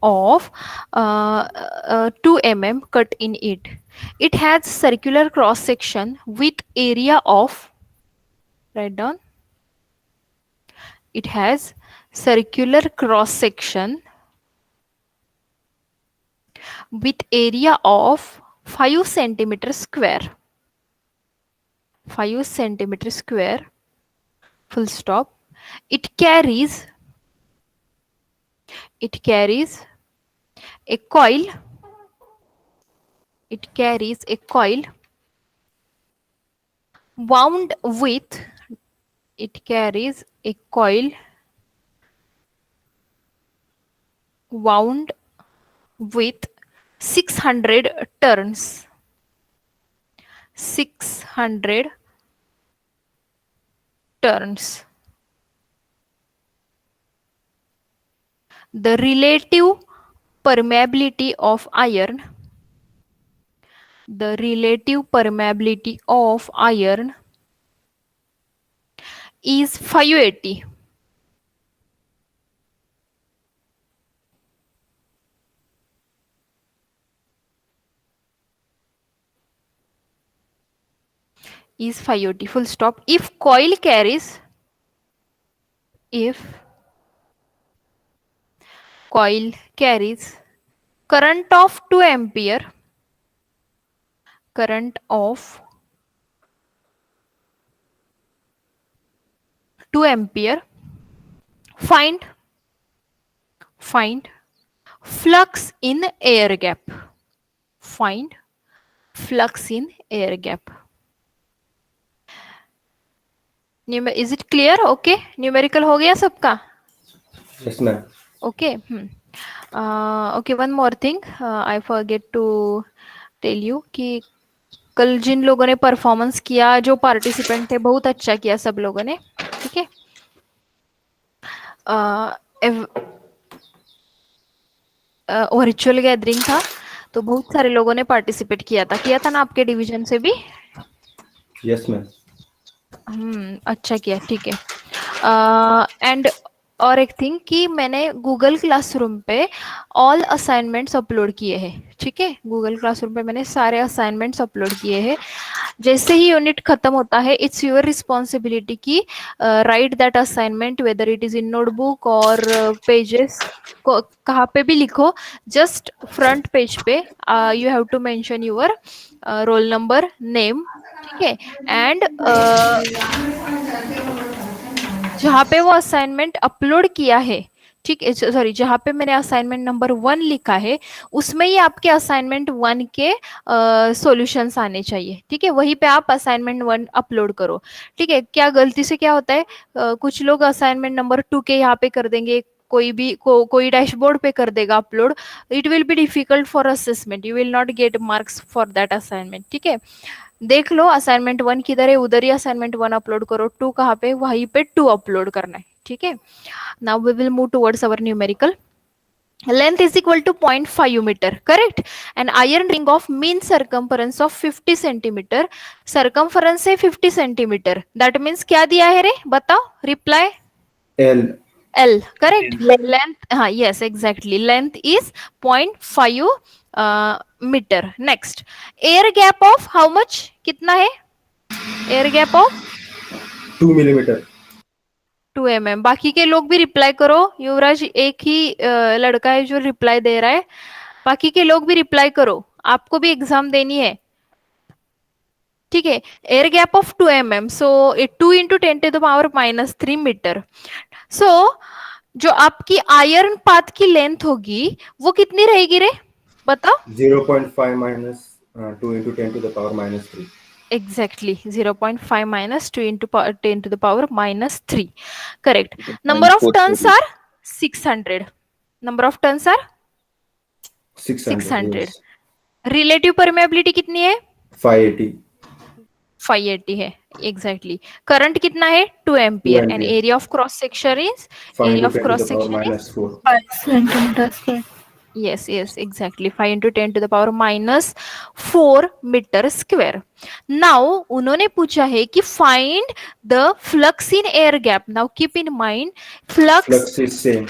of 2 mm cut in it. It has circular cross section with area of, write down, it has circular cross section with area of 5 centimeter square. 5 centimeter square, full stop. It carries it carries a coil. It carries a coil wound with it carries a coil wound with 600 turns. 600 turns. The relative permeability of iron, the relative permeability of iron is 580. Is 580, full stop. If coil carries current of 2 ampere, current of 2 ampere, find flux in air gap. Find flux in air gap. Is it clear? Okay, numerical हो गया सबका? Yes, ma'am. Okay. Okay, one more thing. I forget to tell you कि कल जिन लोगों ने performance KIA, जो participant थे, बहुत अच्छा किया सब लोगों ने. ठीक है. वर्चुअल गैदरिंग था तो बहुत सारे लोगों ने पार्टिसिपेट किया था ना आपके डिवीजन से भी? Yes, ma'am. अच्छा किया. ठीक है. एंड और एक थिंग कि मैंने गूगल क्लासरूम पे ऑल असाइनमेंट्स अपलोड किए हैं. ठीक है, गूगल क्लासरूम पे मैंने सारे असाइनमेंट्स अपलोड किए हैं. जैसे ही यूनिट खत्म होता है, इट्स योर रिस्पॉन्सिबिलिटी की write that assignment, whether it is in notebook और पेजेस, कहाँ पे भी लिखो. जस्ट फ्रंट पेज पे you have to mention your roll number, name. ठीक है. एंड जहाँ पे वो असाइनमेंट अपलोड किया है, ठीक है, सॉरी, जहाँ पे मैंने असाइनमेंट नंबर 1 लिखा है, उसमें ही आपके असाइनमेंट 1 के सॉल्यूशंस आने चाहिए. ठीक है, वहीं पे आप असाइनमेंट 1 अपलोड करो. ठीक है. क्या गलती से क्या होता है, कुछ लोग असाइनमेंट नंबर 2 के यहाँ पे कर देंगे, कोई भी कोई डैशबोर्ड पे कर देगा upload. It will be difficult for assessment, you will not get marks for that assignment. ठीक है, देख लो असाइनमेंट 1 किधर है, उधर ही असाइनमेंट 1 अपलोड करो. 2 कहाँ पे, वहीं पे 2 अपलोड करना है. ठीक है. Now we will move towards our numerical. Length is equal to 0.5 meter, correct? An iron ring of mean circumference of 50 centimeter, circumference है 50 centimeter, that means क्या दिया है रे, बताओ, reply. L, correct? Length, हाँ, yes, exactly, length is 0.5 meter. Next, air gap of how much, कितना है air gap of? 2 millimeter. 2 mm. बाकी के लोग भी रिप्लाई करो. युवराज एक ही लड़का है जो रिप्लाई दे रहा है, बाकी के लोग भी रिप्लाई करो, आपको भी एग्जाम देनी है. ठीक है. Air gap of 2 mm, so 2 into 10⁻³ metre. So जो आपकी आयरन पाथ की लेंथ होगी वो कितनी रहेगी रे, बताओ? 0.5 minus 2 into 10⁻³ Exactly, 0.5 minus 2 into 10⁻³ correct. Number of turns are 600. Number of turns are 600. Yes. Relative permeability कितनी है? 580. 580 है. एग्जैक्टली. करंट कितना है? 2 ampere. And area of cross section is, 5 area into of cross section is 10⁻⁴. 5 centimeters. yes, yes, exactly, 5 into 10⁻⁴ metre square. Now उन्होंने पूछा है कि find the flux in air gap. Now keep in mind, flux Flux is same.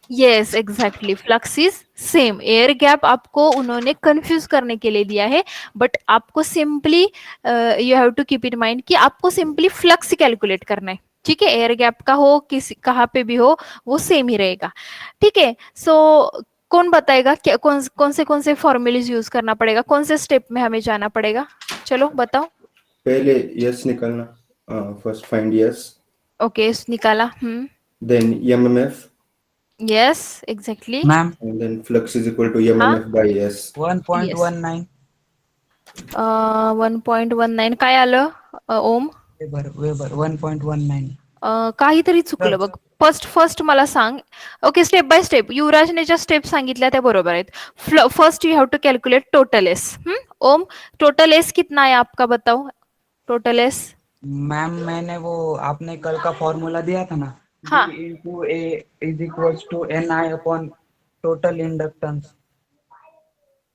Yes exactly, flux is same. Air gap आपको उन्होंने confuse करने के लिए दिया है, but आपको simply you have to keep in mind कि आपको सिंपली फ्लक्स कैलकुलेट करना है। ठीक है, एयर गैप का हो किसी कहाँ पे भी हो वो सेम ही रहेगा। ठीक है, सो कौन बताएगा क्या कौन से फॉर्मूलेज यूज करना पड़ेगा, कौन से स्टेप में हमें जाना पड़ेगा? चलो बताओ। पहले यस निकालना, फर्स्ट फाइंड यस, ओके, निकाला। Then MMF, yes exactly. Ma'am and then flux is equal to हाँ, mmf by s. 1.19 1.19 काय आलं ओम? वेबर वेबर 1.19 काहीतरी चुकलं बघ. फर्स्ट फर्स्ट मला सांग. Okay, step by step. युवराजने ज्या स्टेप सांगितल्या त्या बरोबर आहेत. First you have to calculate total S. Om, total S कितना है आपका बताओ? टोटल एस मैम मैंने वो आपने कल का फॉर्मूला दिया था ना, हाँ. B into A is equals to N I upon total inductance.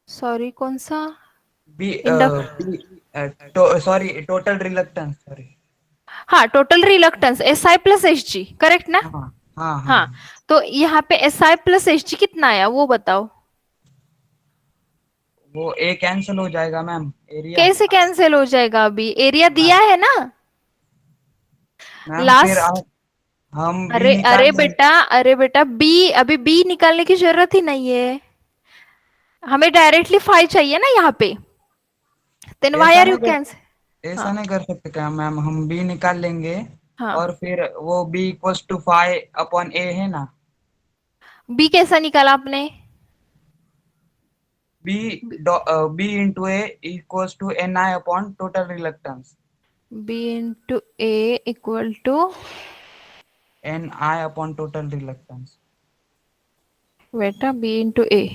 Sorry, कौन सा? B induct sorry total reluctance sorry. हाँ, total reluctance S I plus H G, correct ना? हाँ हाँ हाँ हाँ, तो यहाँ पे S I plus H G कितना आया वो बताओ. वो ए कैंसिल हो जाएगा मैम, एरिया। कैसे कैंसिल हो जाएगा? अभी एरिया दिया है ना मैम फिर लास्ट. हम बी अरे निकाल अरे लेंगे। बेटा, अरे बेटा, बी अभी बी निकालने की जरूरत ही नहीं है. हमें डायरेक्टली फाइव चाहिए ना यहाँ पे. देन व्हाई ऐसा आर यू नहीं कर कैंसिल? ऐसा हाँ नहीं कर सकते क्या मैम, हम बी निकाल लेंगे हाँ. और फिर वो बी इक्वल्स टू 5/a है ना। बी कैसा निकाला आपने? B B into A equals to N I upon total reluctance, B into A equal to N I upon total reluctance. बेटा B into A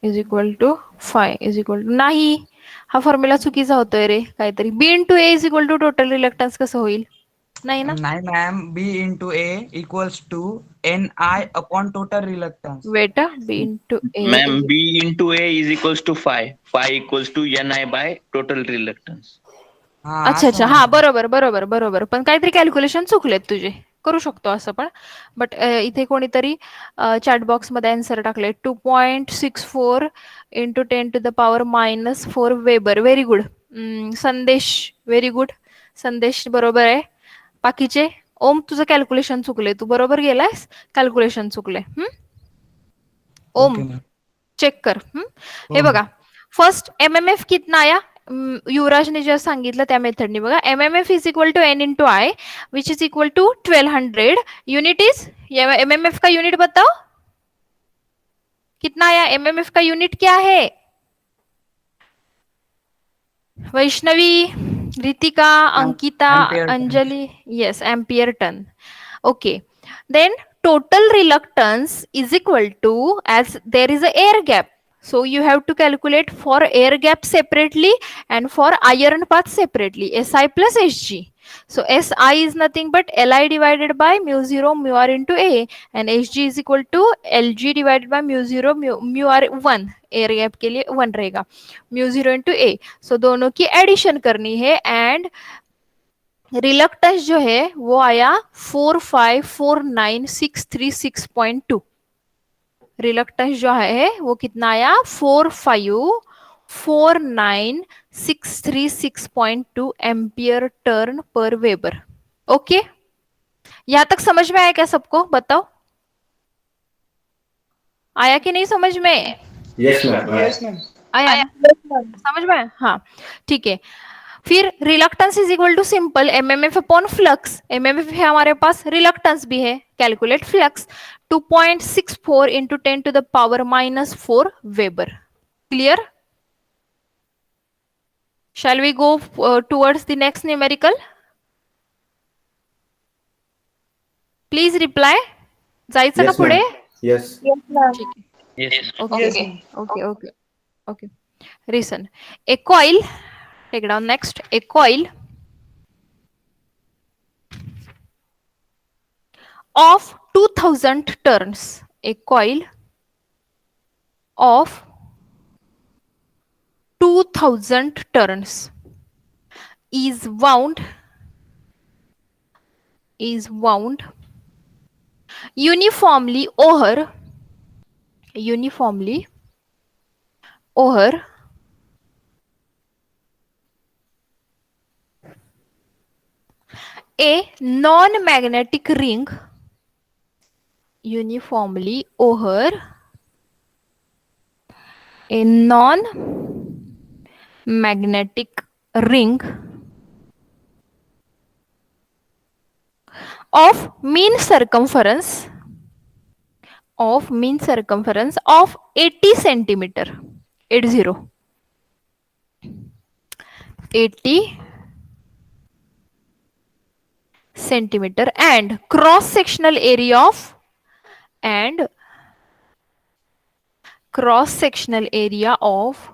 is equal to phi is equal to नाही, हा formula चुकीचा होतोय रे काहीतरी. B into A is equal to total reluctance कसं होईल? नाही ना नहीं ma'am, B into A equals to N I upon total reluctance. बेटा. B into A ma'am B into A is equals to phi equals to Ni by total reluctance. हाँ अच्छा असं अच्छा, हा म्हणतो. बरोबर बरोबर बरोबर, पण काहीतरी कॅल्क्युलेशन चुकलेत तुझे. करू शकतो असं पण, बट इथे कोणीतरी चॅट बॉक्स मध्ये आन्सर टाकले 2.64 इंटू 10⁻⁻⁴ वेबर. व्हेरी गुड संदेश, व्हेरी गुड संदेश, बरोबर आहे. बाकीचे ओम तुझं कॅल्क्युलेशन चुकले, तू बरोबर गेलायस, कॅल्क्युलेशन चुकले. ओम ओके मैम। चेक कर. हे हो. बघा, फर्स्ट एमएमएफ कितना आया? युवराजने जे सांगितलं त्या मेथडने बघा. MMF is equal to N into I which is equal to 1200. Unit is, MMF का यूनिट बताओ कितना आया? एमएमएफ का यूनिट क्या है? Vaishnavi, Ritika, Ankita, ampere turn. Anjali, yes ampere turn. Okay, then total reluctance is equal to, as there is a air gap, so you have to calculate for air gap separately and for iron path separately, Si plus Hg. So Si is nothing but Li divided by mu 0 mu r into A, and Hg is equal to Lg divided by mu 0 mu r 1. Air gap के लिए 1 रहेगा, mu 0 into ए. So दोनों की addition करनी है end reluctance जो है वो आया 4549,636.2. रिलक्टेंस जो है वो कितना आया? 4549,636.2 ampere turn per weber. Okay, यहां तक समझ में आया क्या सबको? बताओ, आया कि नहीं समझ में? Yes, ma'am. आया ना? समझ में आया? हाँ ठीक है. फिर reluctance is equal to simple MMF upon flux. MMF है हमारे पास, रिलक्टेंस भी है, calculate flux. 2.64 into 10⁻⁻⁴ weber. Clear? Shall we go towards the next numerical? Please reply. जायचं का Yes, पुढे? ma'am. Yes. ठीक है. Yes. Okay okay okay okay. Listen, a coil, take down next, a coil of 2000 turns, a coil of 2000 turns is wound uniformly over uniformly over a non-magnetic ring uniformly over a non-magnetic ring of mean circumference of 80 centimeter 80 centimeter and cross sectional area of and cross sectional area of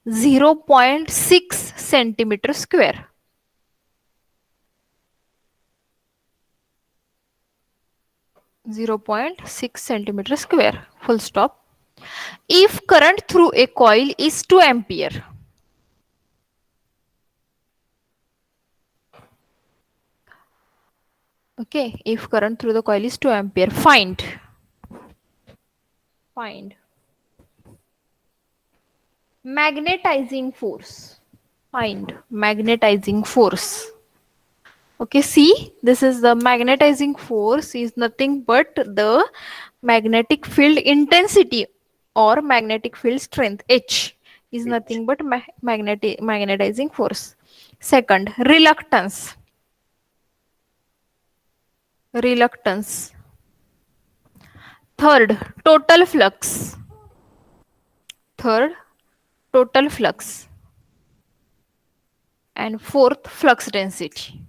0.6 centimeter square. .6 centimeter square, full stop. If current through a coil is 2 ampere, okay, if current through the coil is 2 ampere, find magnetizing force. Find magnetizing force. Okay, see, this is the magnetizing force is nothing but the magnetic field intensity or magnetic field strength. H is nothing but magnetizing force. Second, reluctance. Third, total flux. And fourth, flux density.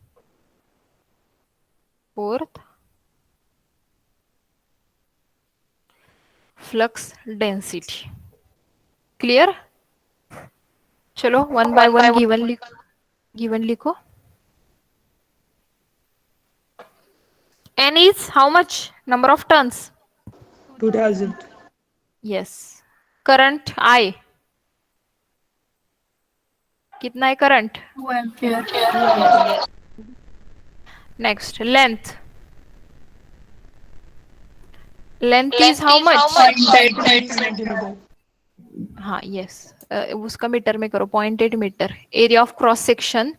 Clear? चलो one by one given लिखो. N is how much? Number of turns? 2000. Yes. Current I. कितना है current? 2 ampere. Next, length. Length is how much? 0.8 centimeter. हाँ, yes. उसका metre में करो. 0.8 metre. Area of cross section.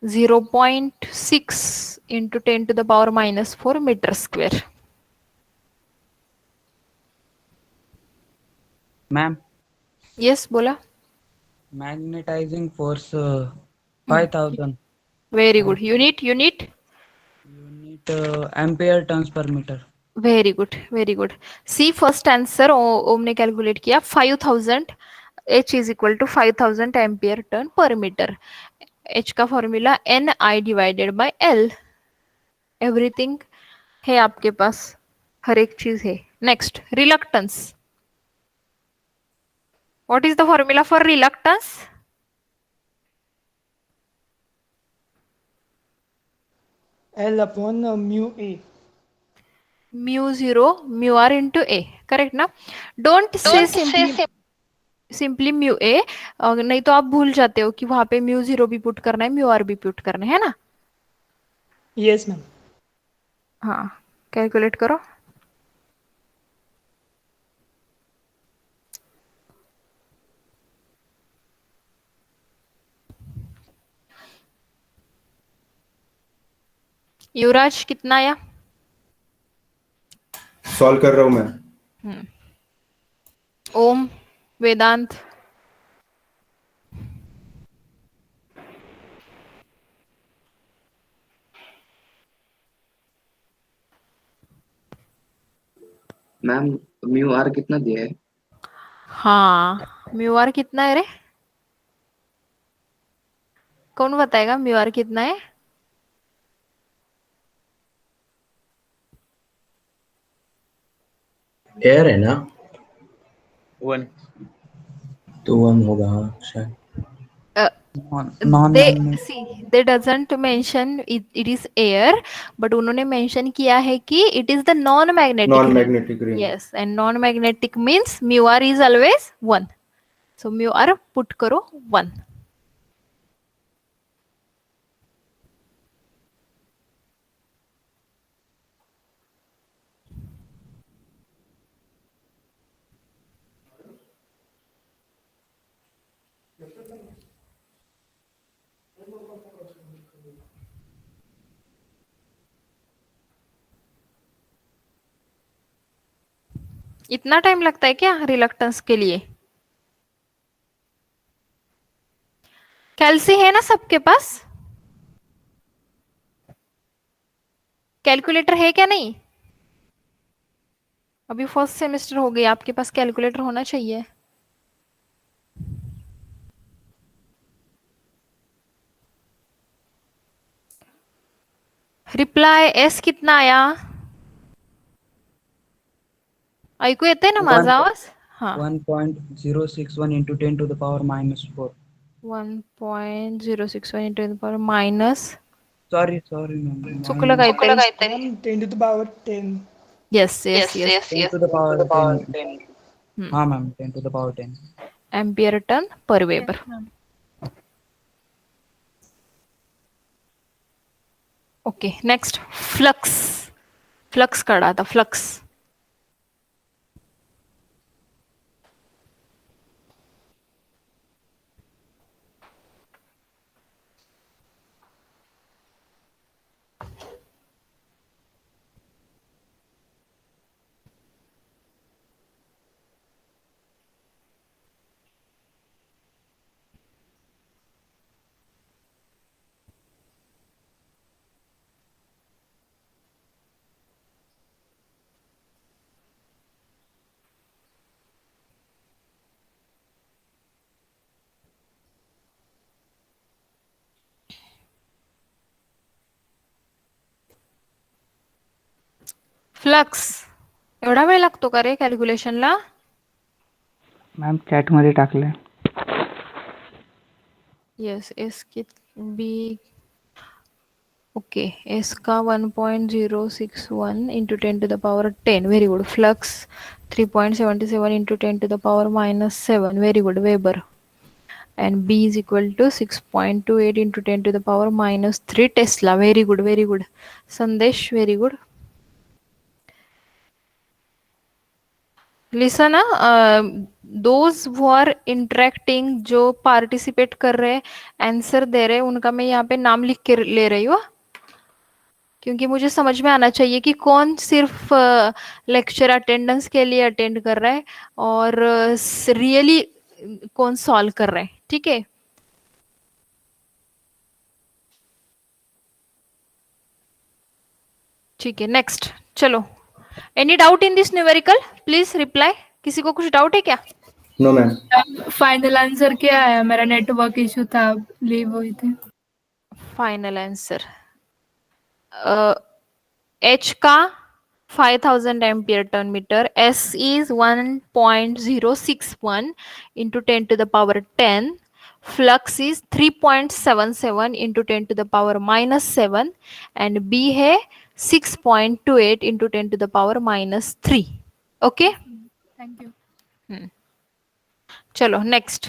0.6 into 10 to the power minus 4 meter square. Ma'am, Yes, बोला. magnetizing force 5000 Very good. Unit. unit ampere turns per meter. Very good. See, first answer ओम ने calculate KIA 5000. H is equal to 5000 ampere turn per meter. H का formula NI divided by L. Everything है आपके pass, हर एक चीज है. Next, reluctance. What is the formula for reluctance? L upon mu A. mu0 mu r into a. Correct ना? Don't say simply mu A, नहीं तो आप भूल जाते हो कि वहां पे mu0 भी पुट करना है, म्यू आर भी पुट करना है ना? Yes, ma'am. हाँ, कैलकुलेट करो. युवराज कितना आया? सॉल्व कर रहा हूं मैं. ओम, वेदांत. मैम म्यू आर कितना दिया है? हाँ, म्यू आर कितना है रे? कौन बताएगा म्यू आर कितना है? एयर है ना, 1. तो 1 होगा हाँ शायद. they doesn't mention it is air, but उन्होंने mention किया है कि it is the non-magnetic ring. Yes, and non-magnetic means mu r is always 1. So mu r put करो 1. इतना टाइम लगता है क्या रिलक्टेंस के लिए? कैलसी है ना सबके पास? कैलकुलेटर है क्या? नहीं, अभी फर्स्ट सेमेस्टर हो गई, आपके पास कैलकुलेटर होना चाहिए। रिप्लाय एस कितना आया? ऐकू येते ना माझा आवाज? हाँ, 1.061 into 10 to the power minus 4. 1.061 into the power minus, Sorry, ma'am. चुकलं Minus काहीतरी. Ma'am, 10 to the power 10. Yes yes yes, 10 to the power 10. हाँ ma'am, 10 to the power 10. Ampere turn per weber. Okay, next flux. Flux काढा आता, flux. Flux एवढा वेळ लागतो का रे कॅल्क्युलेशनला? Ma'am chat मध्ये टाकले. यस, एस की बी. ओके, एस का 1.061 into 10 to the power 10. Very good. Flux 3.77 into 10 to the power -7. Very good. Weber. And B is equal to 6.28 into 10 to the power -3 Tesla. Very good, very good. Sandesh, very good. Listen, those who are interacting, जो participate कर रहे, answer दे रहे, उनका मैं यहाँ पे नाम लिख के ले रही हूँ, क्योंकि मुझे समझ में आना चाहिए कि कौन सिर्फ लेक्चर अटेंडेंस के लिए अटेंड कर रहा है और रियली कौन सॉल्व कर रहा है. ठीक है, ठीक है. नेक्स्ट चलो. Any doubt in this numerical? Please reply. किसी को कुछ डाउट है क्या? No ma'am. फाइनल आंसर क्या आया? मेरा नेटवर्क इशू था, लीव हुई थी. फाइनल आंसर एच का 5000 ampere turn metre, S is 1.061 into 10 to the power 10, flux is 3.77 into 10 to the power -7, and B है 6.28 into 10 to the power -3. Okay, thank you. चलो next.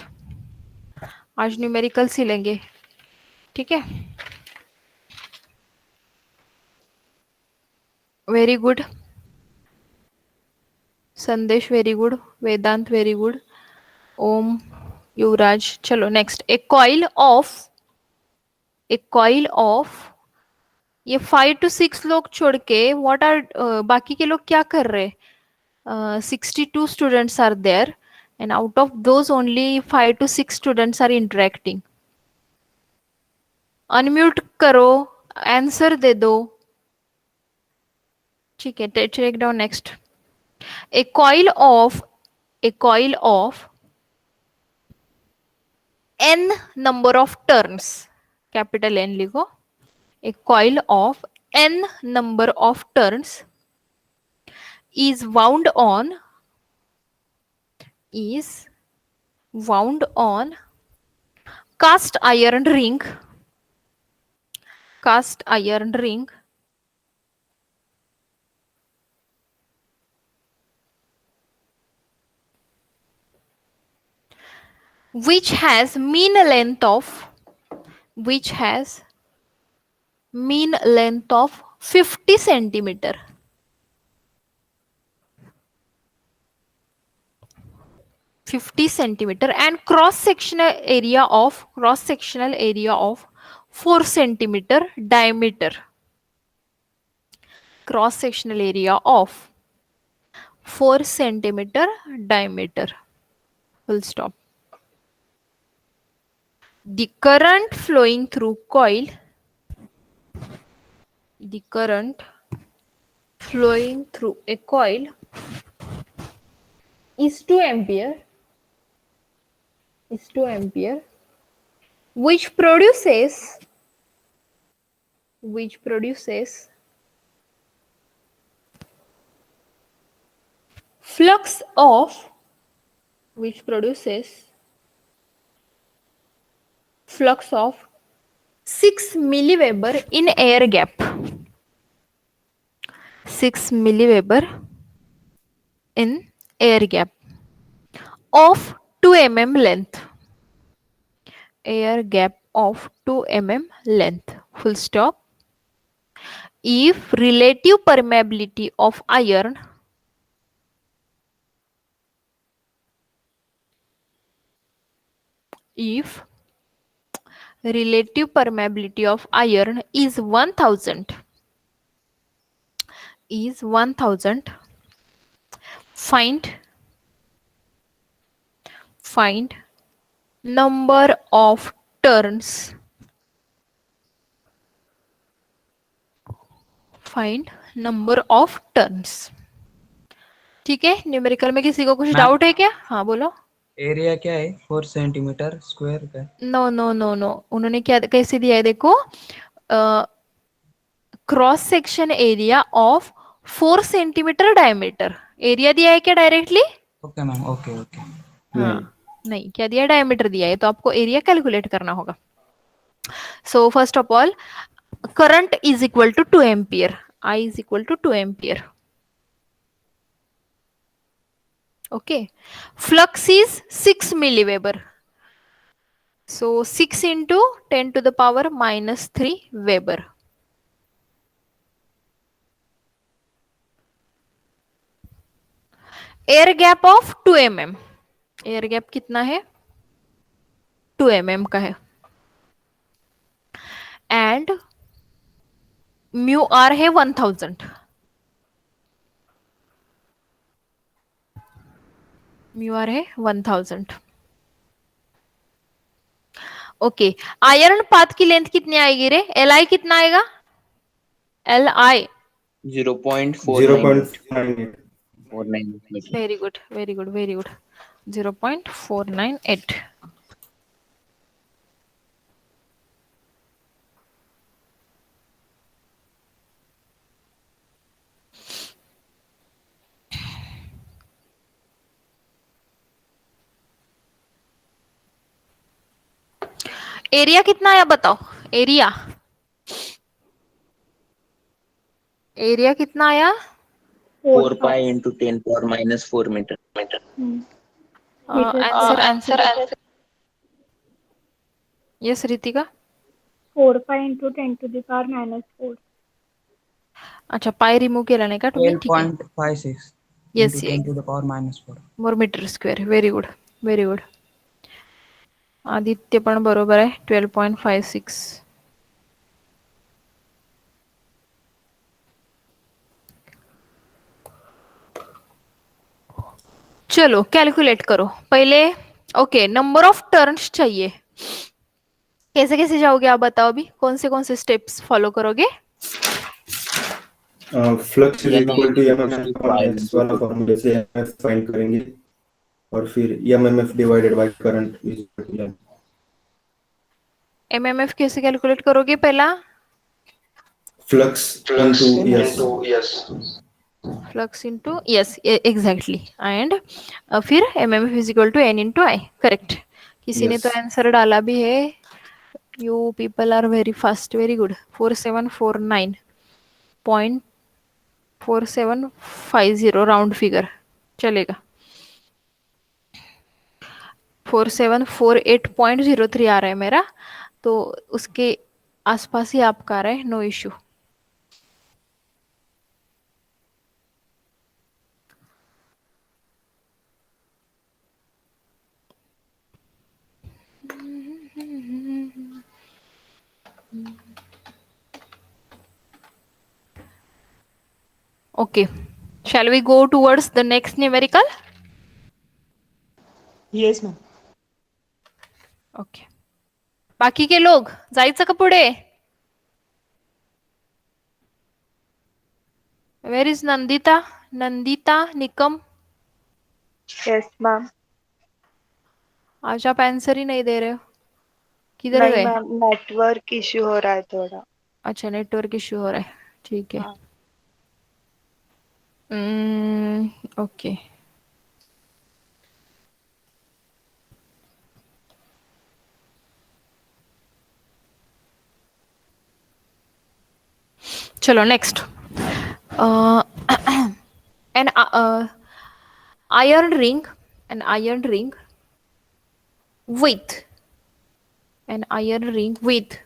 आज numerical ही लेंगे, ठीक है. Very good. Sandesh very good. Vedant very good. Om, Yuvraj. चलो next. A coil of ये 5 to 6 लोग छोड़ के व्हाट आर बाकी के लोग क्या कर रहे? 62 students are there and out of those only 5 to 6 students are interacting. Unmute करो, आंसर दे दो. ठीक है, take down next. A coil of n number of turns, capital N लिखो. A coil of n number of turns is wound on cast iron ring which has mean length of 50 centimeter. 50 centimeter and cross sectional area of 4 centimeter diameter. Cross sectional area of 4 centimeter diameter. Full stop. The current flowing through coil, the current flowing through a coil is 2 ampere, which produces flux of 6 milliweber in air gap. 6 milliweber in air gap of 2 mm length. Air gap of 2 mm length. Full stop. If relative permeability of iron is 1000, find number of turns. Find number of turns. ठीक है, numerical में किसी को कुछ ma'am. Doubt है क्या? हाँ बोलो. एरिया क्या है 4 सेंटीमीटर स्क्वायर का? नो नो नो नो, उन्होंने क्या कैसे दिया है देखो, cross section area of 4 centimetre diameter. Area दिया है क्या directly? Okay ma'am, okay okay. हाँ, नहीं, क्या दिया? डायमीटर दिया है, तो आपको एरिया कैलकुलेट करना होगा. So first of all, current is equal to 2 ampere. I is equal to 2 ampere. Okay. Flux is 6 milliweber. So 6 into 10 to the power minus 3 Weber. Air gap of 2 mm. Air gap कितना है? 2 mm का है. And mu r है 1000. mu r है 1000. Okay, iron path की length कितनी आएगी रे? L I कितना आएगा? L I 0.498. Very good, very good, very good. 0.498. Area कितना आया बताओ? एरिया कितना आया? 4 pi into 10 power minus 4 meter. Answer yes Ritika. 4 pi into 10 to the power minus 4. अच्छा, पाय रिमूव्ह केला नाही का तुम्ही? ठीक आहे. 12.56 yes, into 10 to the power minus 4. More metre square. Very good, very good. Aditya पण बरोबर आहे. 12.56. चलो कैलकुलेट करो पहले. ओके, नंबर ऑफ टर्न्स चाहिए. कैसे कैसे जाओगे आप बताओ अभी? कौन से स्टेप्स फॉलो करोगे? Flux is equal to MMF वाला फॉर्मूले से एमएफ फाइंड करेंगे और फिर MMF divided by current is equal to M. MMF कैसे कैलकुलेट करोगे? पहला flux into S. Flux into yes, exactly. And फिर MMF is equal to N into I. Correct. किसी ने तो आंसर डाला भी है. You people are very fast, very good. 4749.4750 round figure चलेगा. 4748.03 आ रहा है मेरा, तो उसके आसपास ही आपका आ रहा है. No issue. Okay, Shall we go towards the next numerical? Yes, ma'am. Okay. बाकी के लोग जायचं का पुढे? Where is Nandita? Nandita Nikam. Yes ma'am. आज आप आंसर ही नहीं दे रहे हो. किधर नहीं गए? मैम, नेटवर्क इश्यू हो रहा है थोड़ा. अच्छा, नेटवर्क इश्यू हो रहा है. ठीक है. हाँ. ओके. चलो next. an iron ring with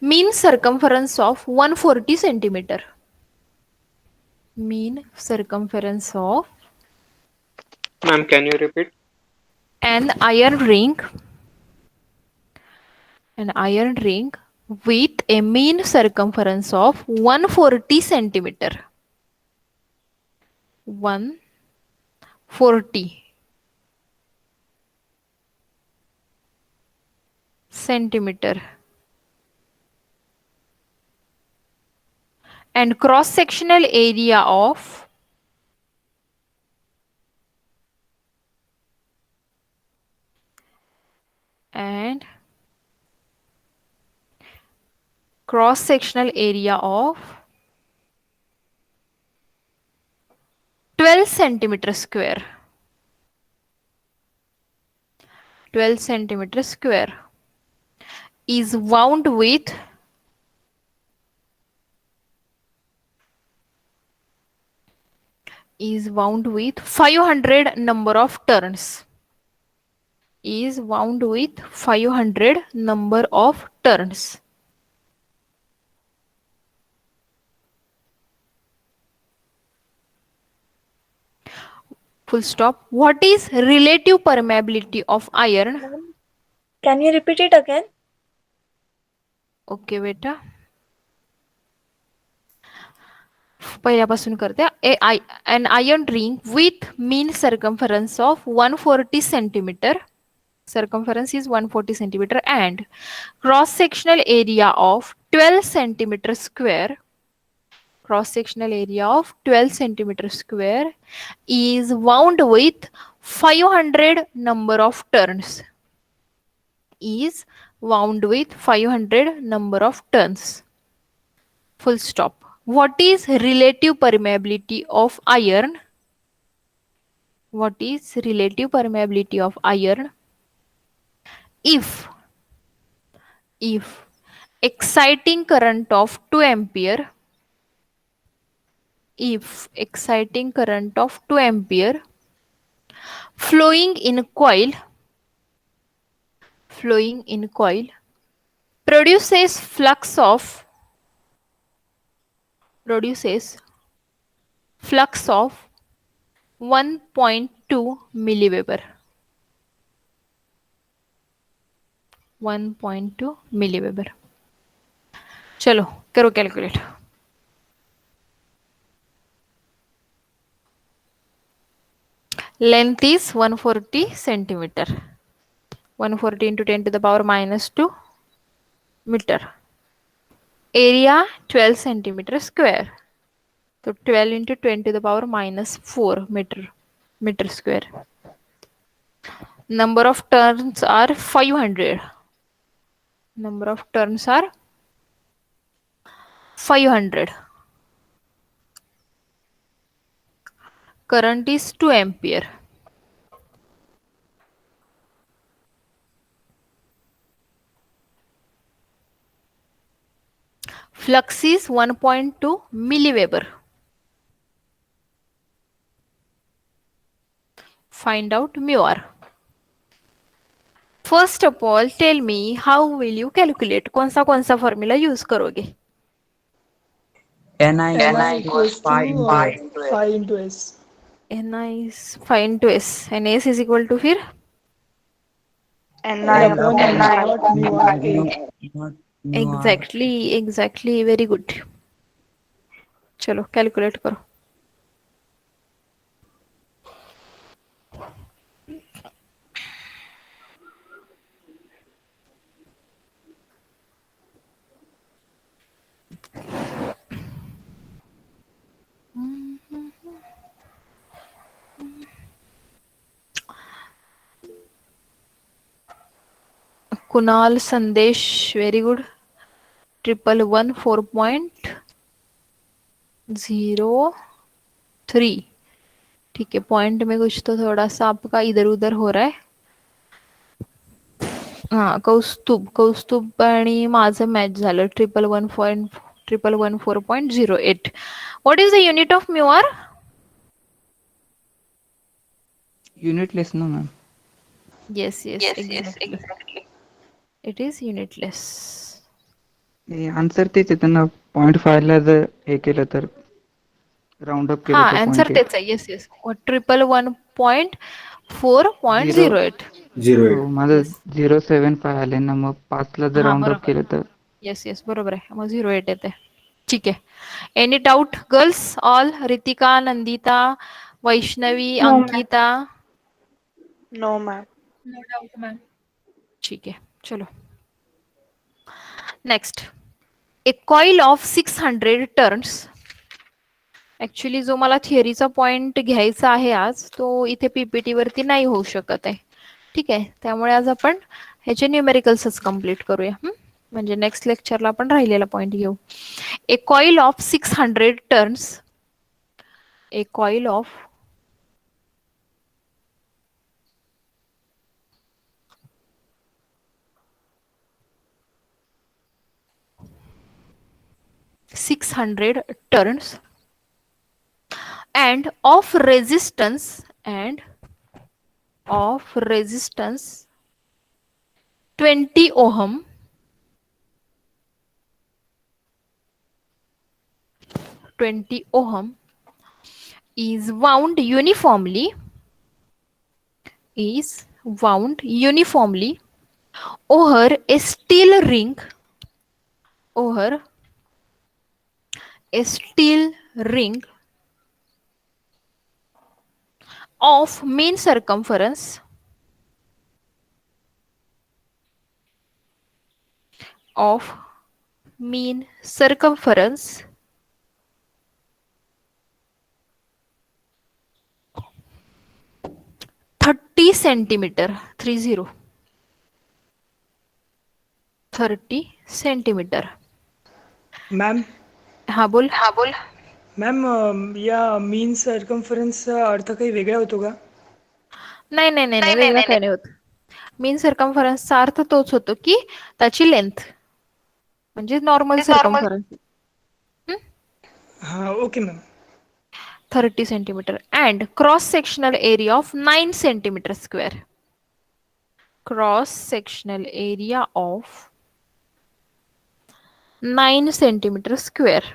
mean circumference of 140 centimeter. Mean circumference of Ma'am, can you repeat? an iron ring with a mean circumference of 140 centimeter. 140 centimeter. And cross sectional area of cross sectional area of 12 centimeter square. 12 centimeter square is wound with is wound with 500 number of turns. Is wound with 500 number of turns. Full stop. What is relative permeability of iron? Can you repeat it again? Okay बेटा, पहिल्यापासून करते. An iron ring with mean circumference of 140 centimeter. Circumference is 140 centimeter and cross sectional area of 12 centimeter square. Cross sectional area of 12 centimeter square is wound with 500 number of turns. Is wound with 500 number of turns. Full stop. What is relative permeability of iron? What is relative permeability of iron? If exciting current of 2 ampere, if exciting current of 2 ampere flowing in coil produces flux of 1.2 milliweber. 1.2 milliweber. चलो करो calculate. Length is 140 centimeter. 140 into 10 to the power minus 2 meter. Area 12 centimeter square. So 12 into 10 to the power minus 4 meter square. Number of turns are 500. Number of turns are 500. Current is 2 ampere. Flux is 1.2 milliweber. Find out mu r. First of all, tell me how will you calculate? कौन सा formula use करोगे? Ni equals to pi 5 into S. Ni is 5 into S. And S is equal to फिर? Ni Upon upon N Ni. naught mu r A. Exactly. Very good. चलो calculate करो. कुणाल संदेश very good. 1114.03. ठीक है, point में कुछ तो थोड़ा सा आपका इधर उधर हो रहा है. हाँ, कौस्तुभ आणि माझं मॅच झालं. 1114.08. What is the unit of mu r? Unitless, no, ma'am. Yes, exactly. It is unitless. Answer तेच येतं ना. 0.5 ला जर हे केलं तर राऊंड अप हा, केलं तर आन्सर 0.8. तेच आहे. येस 1114.08. 08. हो, माझं Yes. 0.75 आले ना, मग 5 ला जर हा, राऊंड अप बरोबर. केलं तर येस बरोबर आहे. मग 08 येते. ठीक आहे. Any doubt girls all? Ritika, Nandita, Vaishnavi, No, ma'am. Ankita. No, ma'am. No doubt ma'am. ठीक आहे, चलो next. A coil of 600 turns. Actually जो मला थिअरीचा पॉइंट घ्यायचा आहे आज, तो इथे पीपीटी वरती नाही होऊ शकत आहे. ठीक आहे, त्यामुळे आज आपण ह्याचे न्यूमेरिकल्सच कम्प्लीट करूया. म्हणजे नेक्स्ट लेक्चरला आपण राहिलेला पॉइंट घेऊ. A coil of 600 turns. A coil of 600 turns and of resistance 20 ohm is wound uniformly over a steel ring of mean circumference of mean circumference 30 centimeter 30 centimeter. Ma'am हाँ बोल. Ma'am या मीन सर्कम्फरन्सचा अर्थ काही वेगळा होतो का? नाही वेगळा काही नाही होत. मीन सर्कम्फरन्सचा अर्थ तोच होतो की त्याची लेंथ म्हणजे नॉर्मल सर्कम्फरन्स. हां, okay ma'am. 30 centimeter and cross sectional area of 9 centimeter square. Cross sectional area of 9 centimeter square.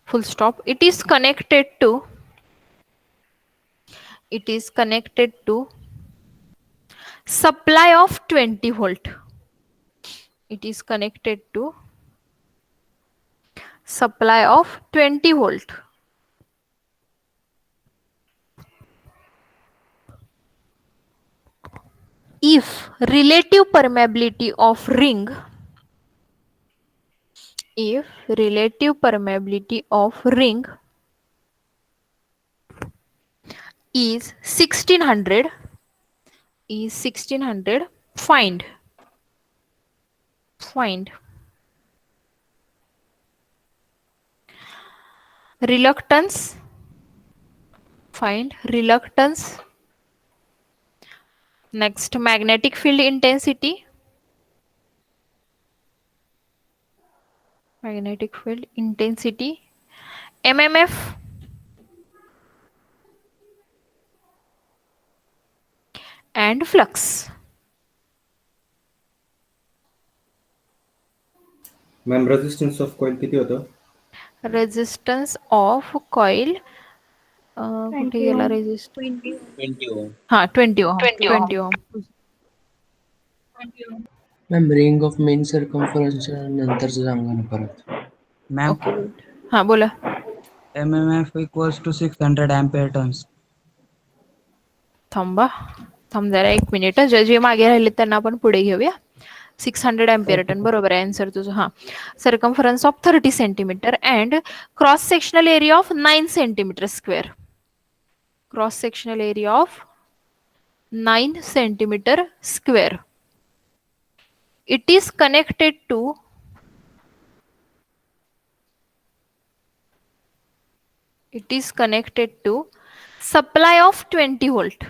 Full stop. It is connected to supply of 20 volt. It is connected to supply of 20 volt. If relative permeability of ring is 1600 find reluctance. Next, magnetic field intensity. MMF and flux. Ma'am resistance of coil किती होतं? Resistance of coil कुठे गेला resistance? 20 ohm. हाँ 20 ohm. 20 ohm. Ma'am ring of mean circumference नंतरचं सांगा ना परत. Ma'am okay हा बोला. MMF equals to 600 ampere turns. थांबा जरा 1 मिनिट. जे मागे राहिले त्यांना आपण पुढे घेऊया. 600 अँपिअर टन बरोबर आहे आन्सर तुझं. हा, circumference of 30 centimetre and cross sectional area of 9 centimetre square. Cross sectional area of 9 centimetre square. It is connected to supply of 20 volt.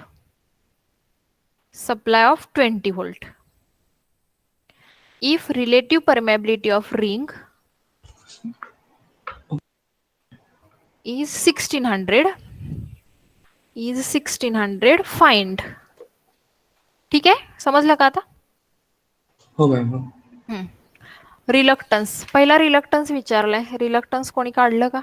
Supply of 20 volt. If relative permeability of ring is 1600 find. ठीक आहे, समजलं का आता? हो ma'am. हो. Reluctance, पहिला reluctance विचारलाय. Reluctance कोणी काढलं का?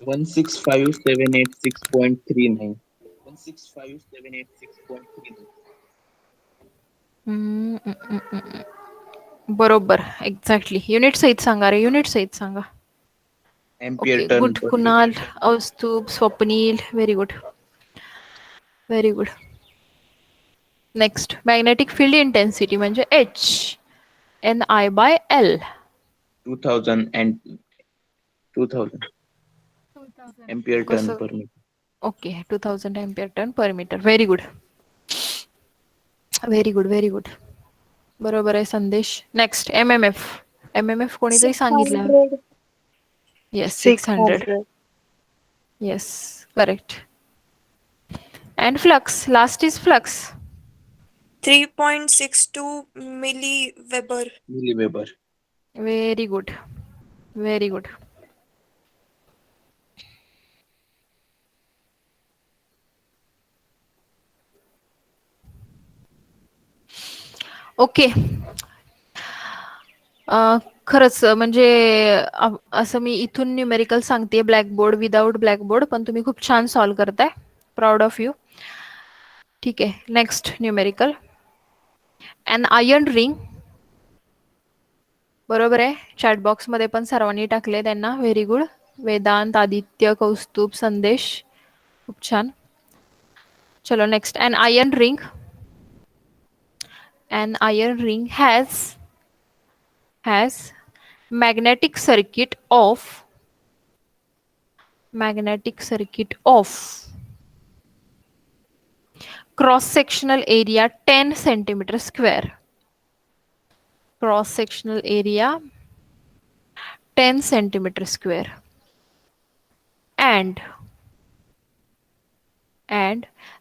One 165,786.39. 165,786.39. बरोबर, एक्झॅक्टली. युनिट सहित सांगा रे, युनिट सहित सांगा. Ampere okay, turn good. per Kunal, meter. Kaustubh, Swapnil, very good, very good. Next, magnetic field intensity म्हणजे H NI/L. 2000 ampere turn कसं? per meter. Okay, 2000 ampere turn per metre. Very good, very good, very good. बरोबर आहे Sandesh. Next, MMF कोणीतरी सांगितलं. 600. Yes, 600. Yes, correct. And flux, last is flux. 3.62 milliweber. Milliweber. Very good, very good. Okay. खरंच म्हणजे असं मी इथून numerical सांगते blackboard without blackboard, पण तुम्ही खूप छान सॉल्व्ह करताय. Proud of you. ठीक आहे, next numerical. An iron ring. बरोबर आहे, चॅट बॉक्स मध्ये पण सर्वांनी टाकले त्यांना. Very good. वेदांत, आदित्य, कौस्तुभ, संदेश, खूप छान. चलो next. An iron ring. An iron ring has magnetic circuit of cross sectional area 10 centimeter square. Cross sectional area 10 centimeter square and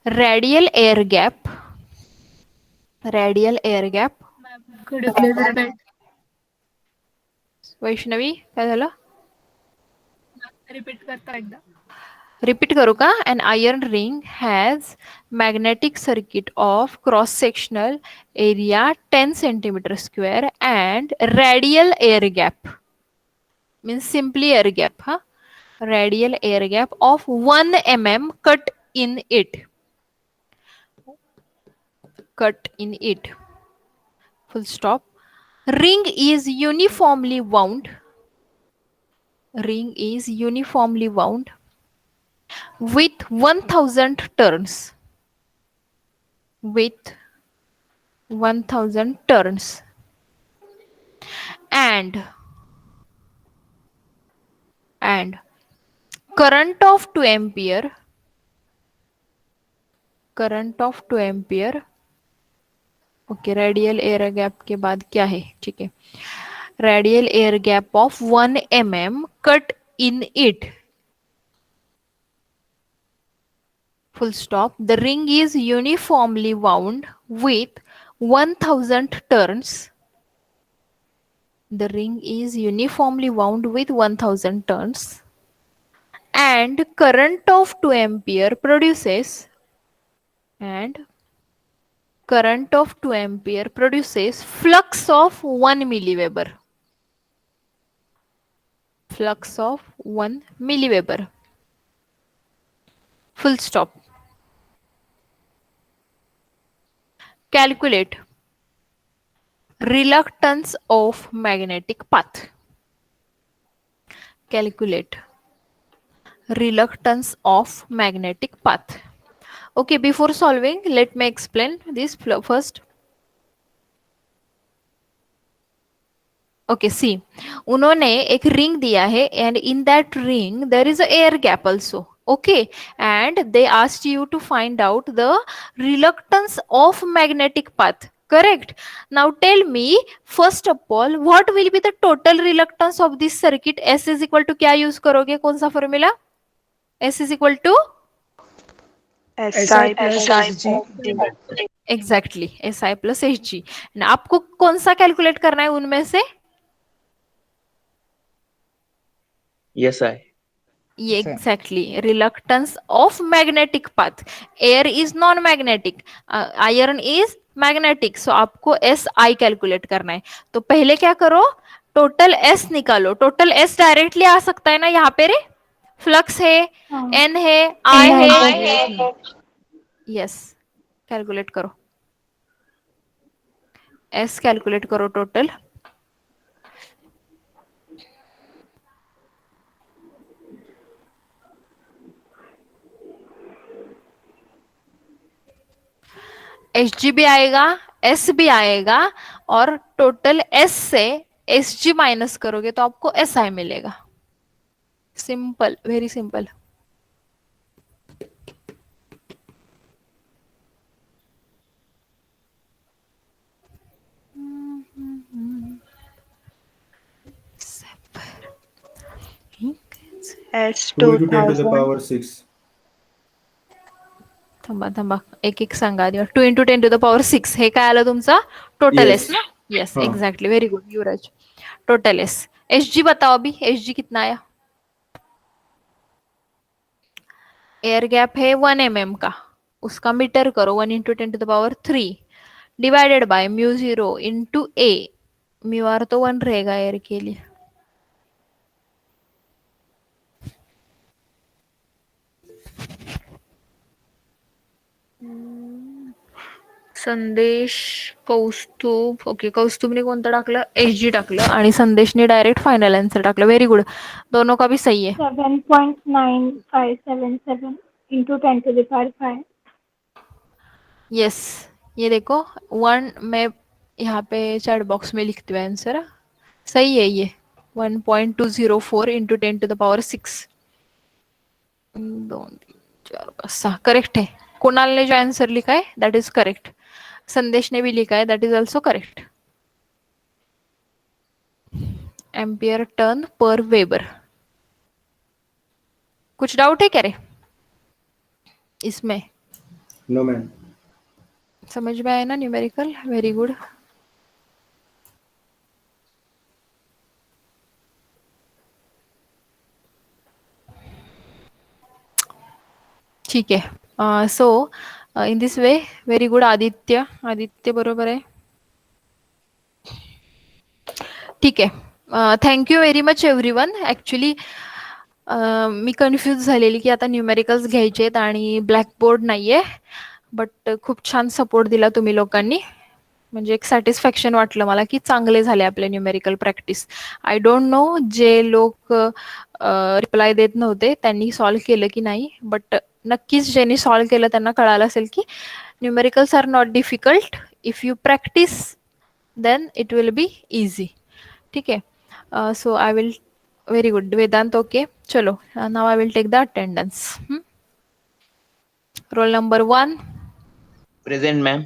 radial air gap. Could you please repeat? Vaishnavi, काय झालं? Repeat करता एकदा. Repeat करू का? An iron ring has magnetic circuit of cross sectional area 10 centimeter square and radial air gap, means simply air gap. Radial air gap of 1 mm cut in it. Full stop. Ring is uniformly wound with 1000 turns. And current of 2 ampere. Okay, radial air gap के बाद क्या है? ठीक है, radial air gap of 1 mm cut in it. Full stop. The ring is uniformly wound with 1000 turns. The ring is uniformly wound with 1000 turns. And current of 2 ampere produces flux of 1 milliweber. Full stop. calculate reluctance of magnetic path. Calculate reluctance of magnetic path. Okay, before solving, let me explain this first. Okay, see, उन्होंने एक ring दिया है and in that ring there is a air gap also. Okay, and they asked you to find out the reluctance of magnetic path. Correct. Now tell me, first of all, what will be the total reluctance of this circuit? S is equal to क्या use करोगे? कौन सा formula? S is equal to SI plus SG. exactly SI plus HG. And आपको कौन सा calculate करना है उनमें से? Yes, I. Exactly, reluctance of magnetic path. Air is non-magnetic, iron is magnetic. So आपको SI calculate करना है. तो पहले क्या करो, टोटल S निकालो. टोटल S डायरेक्टली आ सकता है ना यहाँ पे रे. फ्लक्स है, N है, I है. यस, कैलकुलेट करो. S कैलकुलेट करो टोटल. HG भी आएगा, S भी आएगा, और टोटल S से SG माइनस करोगे तो आपको SI मिलेगा. Simple, very simple. Two into 10 to the power 6. थांबा थांबा, एक एक सांगा दिवा. 2 × 10 to the power 6 हे काय आलं तुमचा टोटल Yes. S ना. यस, हाँ. Exactly, very good Yuvraj. Total S. HG बताओ अभी, HG कितना आया? एयर गैप है 1 mm का, उसका मीटर करो. 1 × 10 to the power 3 divided by μ0 × A. μr तो 1 रहेगा एयर के लिए. संदेश, कौस्तुभ. ओके, कौस्तुभने कोणतं टाकलं? HG टाकलं, आणि संदेशने डायरेक्ट फायनल आन्सर टाकलं. व्हेरी गुड, दोनों का भी सही है. 7.9577 into 10 to the power 5. Yes, ये देखो 1, मैं यहाँ पे चैट बॉक्स में लिखती हूँ आंसर. सही है ये. 1.204 into 10 to the power 6. 2 4 5 6 correct है. कुणाल ने जो आंसर लिखा है दैट इज करेक्ट. संदेश ने भी लिखा है that is also correct. Ampere turn per weber. कुछ डाउट है क्या रे इसमें? No ma'am. समझ में आया ना न्यूमेरिकल? Very good. ठीक आहे. So in this way, very good. Aditya बरोबर आहे. ठीक आहे. Thank you very much everyone. Actually मी कन्फ्यूज झालेली की आता न्यूमेरिकल्स घ्यायचे आहेत आणि ब्लॅकबोर्ड नाहीये, बट खूप छान सपोर्ट दिला तुम्ही लोकांनी. म्हणजे एक सॅटिस्फॅक्शन वाटलं मला की चांगले झाले आपले numerical practice. I don't know जे लोक रिप्लाय देत नव्हते त्यांनी सॉल्व्ह केलं की नाही, बट नक्कीच ज्यांनी सॉल्व्ह केलं त्यांना कळालं असेल की numericals are not difficult. If you practise then it will be easy. ठीक आहे. So I will, very good Vedant. Okay, चलो now I will take the attendance. Roll number 1. Present, ma'am.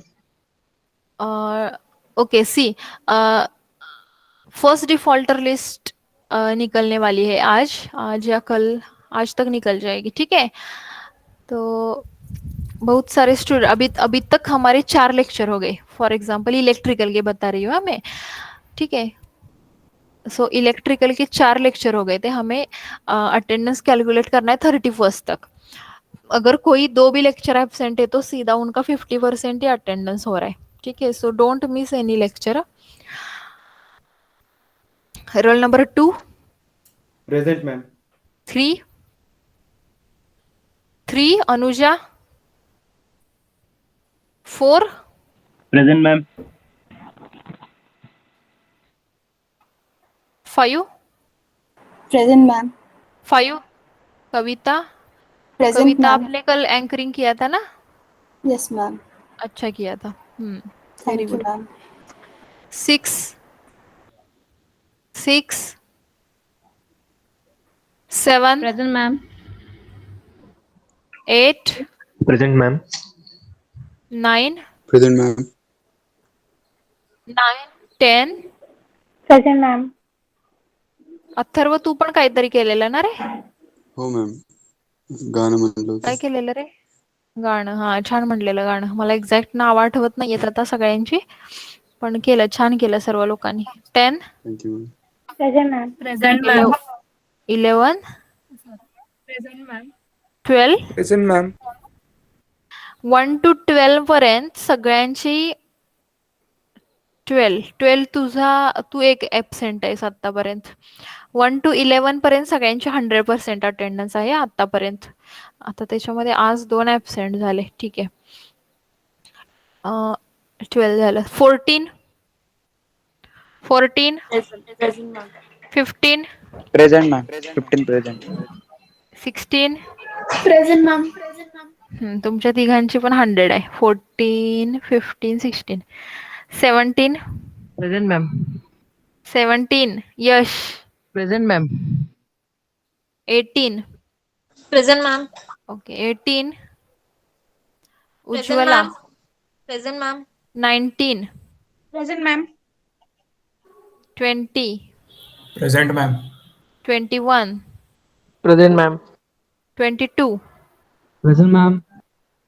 Okay, see, first defaulter list निकलने वाली है आज या कल, आज तक निकल जाएगी. ठीक है. तो बहुत सारे स्टूडेंट, अभी तक हमारे 4 लेक्चर हो गए. फॉर एग्जांपल इलेक्ट्रिकल के बता रही हूँ मैं. ठीक है. सो इलेक्ट्रिकल के 4 लेक्चर हो गए थे. हमें अटेंडेंस कैलकुलेट करना है 31 तक. अगर कोई 2 भी लेक्चर एब्सेंट है तो सीधा उनका 50% ही अटेंडेंस हो रहा है. ठीक है. So don't miss any lecture. Roll number 2. Present ma'am. 3 Anuja. 4 Present, ma'am. 5 present ma'am 5 Kavita present Kavita ma'am आपने कल एंकरिंग किया था ना? यस मैम अच्छा किया था। Very thank you good. Ma'am 6 7 present ma'am 8 Present, ma'am. 9 present ma'am 10 present ma'am Atharva तू पण काहीतरी केलेलं ना रे? हो मॅम गाणं म्हणलं काय होतं केलेलं रे? गाणं. हा छान म्हणलेलं गाणं. मला एक्झॅक्ट नाव आठवत नाहीयेत आता सगळ्यांची, पण केलं, छान केलं सर्व लोकांनी. 10 thank you ma'am present ma'am present ma'am 11 present ma'am 12 Present, ma'am. 1 to 12 पर्यंत सगळ्यांची 12 तू एक ऍबसेंट आहेस आतापर्यंत. 1 to 11 पर्यंत सगळ्यांची 100% अटेंडन्स आहे आतापर्यंत. आता त्याच्यामध्ये आज 2 ऍबसेंट झाले. ठीक आहे. 12 झालं. 14 present ma'am 15 present ma'am 15 present 16 present ma'am तुमच्या तिघांची पण 100 आहे. 14 15 16 17 present ma'am 17 Yash present ma'am 18 present ma'am okay 18 Ujjwala present ma'am 19 present ma'am 20 Present, ma'am. 21 present ma'am 22 present ma'am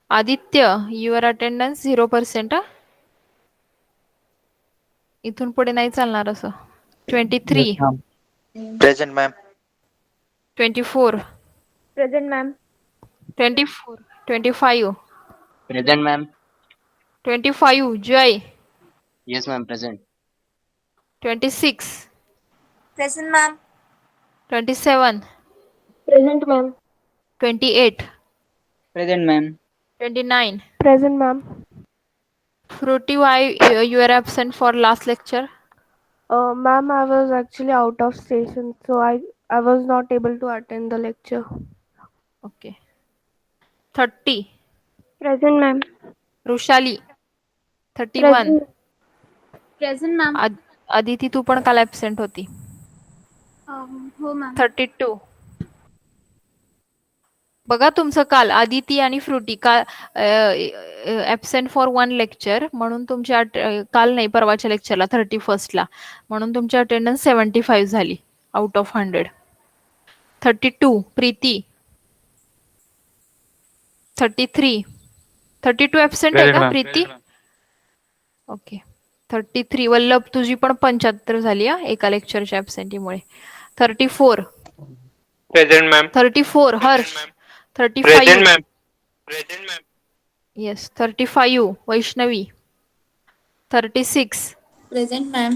Aditya your attendance 0%. इथून पुढे नाही चालणार असं. 23 present ma'am 24 present ma'am 24 25 Present, ma'am. 25 Jai Yes, ma'am. Present. 26 present ma'am 27 present ma'am 28 present ma'am 29 present ma'am Fruity, why you are absent for last lecture? Ma'am, I was actually out of station, so I was not able to attend the lecture. Okay. 30 Present, ma'am. Rushali 31 Present, ma'am. Aditi तू पण काल absent होती. हो ma'am 32 बघा तुमचं काल आदिती आणि frutti का absent for 1 lecture म्हणून तुमच्या काल नाही परवाच्या लेक्चरला 31 ला म्हणून तुमची अटेंडन्स 75 झाली आउट ऑफ 100. 32 प्रीती 32 ऍबसेंट आहे का प्रीती? ओके 33 वल्लभ तुझी पण 75 झाली हा एका लेक्चरच्या ऍबसेंटीमुळे. 34 Present, ma'am. 34 Harsh 35 Present, ma'am. Present, ma'am. Yes 35 Vaishnavi 36 present ma'am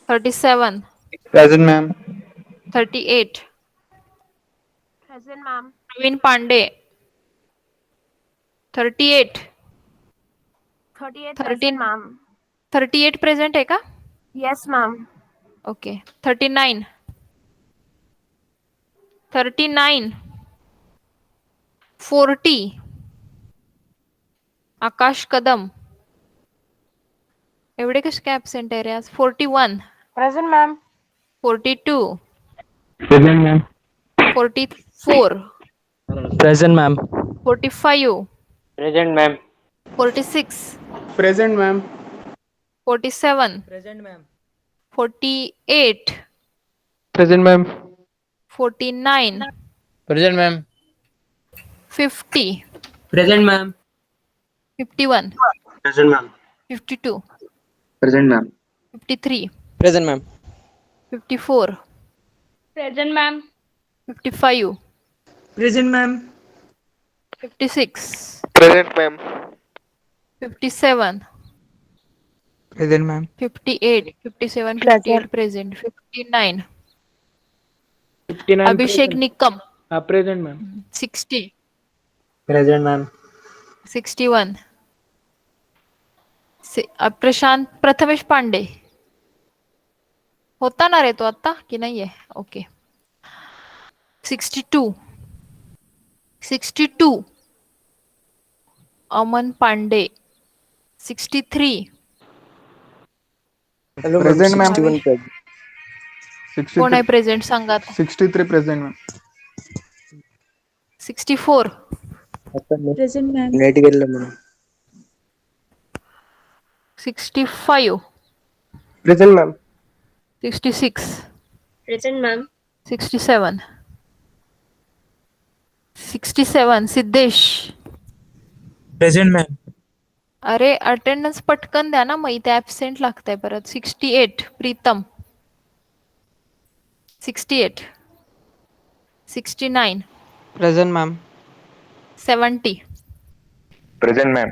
37 present ma'am 38 present ma'am Praveen Pandey 38 38 ma'am 38 present आहे का? Yes ma'am okay 39 40 Akash Kadam एवढे कसे काय ऍबसेंट आहे रे आज? 41 present ma'am 42 present ma'am 44 present ma'am 45 Present, ma'am. 46 Present, ma'am. 47 present ma'am 48 present ma'am 49 present ma'am 50 present ma'am 51 Present, ma'am. 52 Present, ma'am. 53 present ma'am 54 present ma'am 55 present ma'am 56 Present, ma'am. 57 present ma'am 58 57 58 present 59 59. Abhishek Nikam Present, ma'am. 60 present ma'am 61 Prashant Prathamesh Pandey होता ना रे तो आता की नाहीये? Okay. 62 Aman Pandey. 63 hello ma'am Present, ma'am. 61 present. कोण आहे 63 present सांगा आता. 63 प्रेझेंट मॅम. 64 आता प्रेझेंट मॅम. नेट गेलं म्हणून. 65 present ma'am. 66 Present, ma'am. 67 Siddhesh. Present ma'am. अरे अटेंडन्स पटकन द्या ना, मग इथे ऍबसेंट लागतंय परत. 68 Pritam. 68 69 present ma'am. 70 Present, ma'am.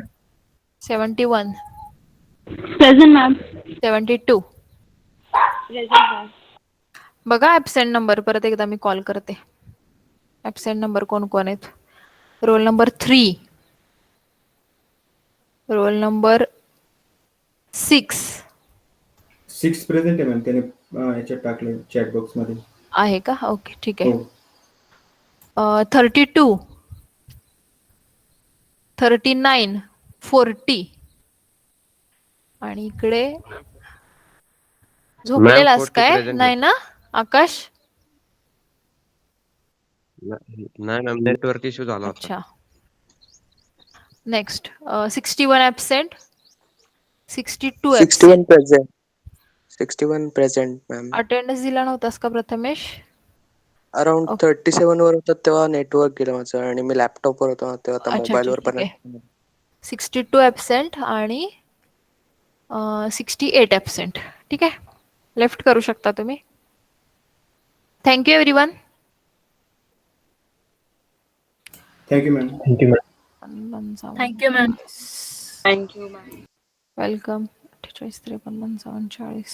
71 present ma'am. 72 Present, ma'am. बघा ऍबसेंट नंबर परत एकदा मी कॉल करते. ऍबसेंट नंबर कोण कोण आहेत? Roll number 3, roll number 6 6 present आहे मॅम, त्याने याच्यात टाकले चॅट बॉक्स मध्ये. आहे का? ओके ठीक आहे. हो. 32 39 40 आणि इकडे झोपलेलास काय? नाही ना आकाश? नाही मॅम, नेटवर्क इश्यू झाला होता. अच्छा. Next 61 absent. 62 61 present. 61 present ma'am. Attendance दिला नव्हतास का प्रथमेश? अराउंड 37 वर होतं तेव्हा नेटवर्क गेलं माझं आणि मी लॅपटॉप वर होतो तेव्हा आता अच्छा मोबाईल वर ठीक पण आहे. 62 ऍबसेंट आणि 68 ऍबसेंट. ठीक आहे, लेफ्ट करू शकता तुम्ही. Thank you everyone. Thank you ma'am. Thank you ma'am. Thank you, ma'am. Welcome. 48 53 45 47 40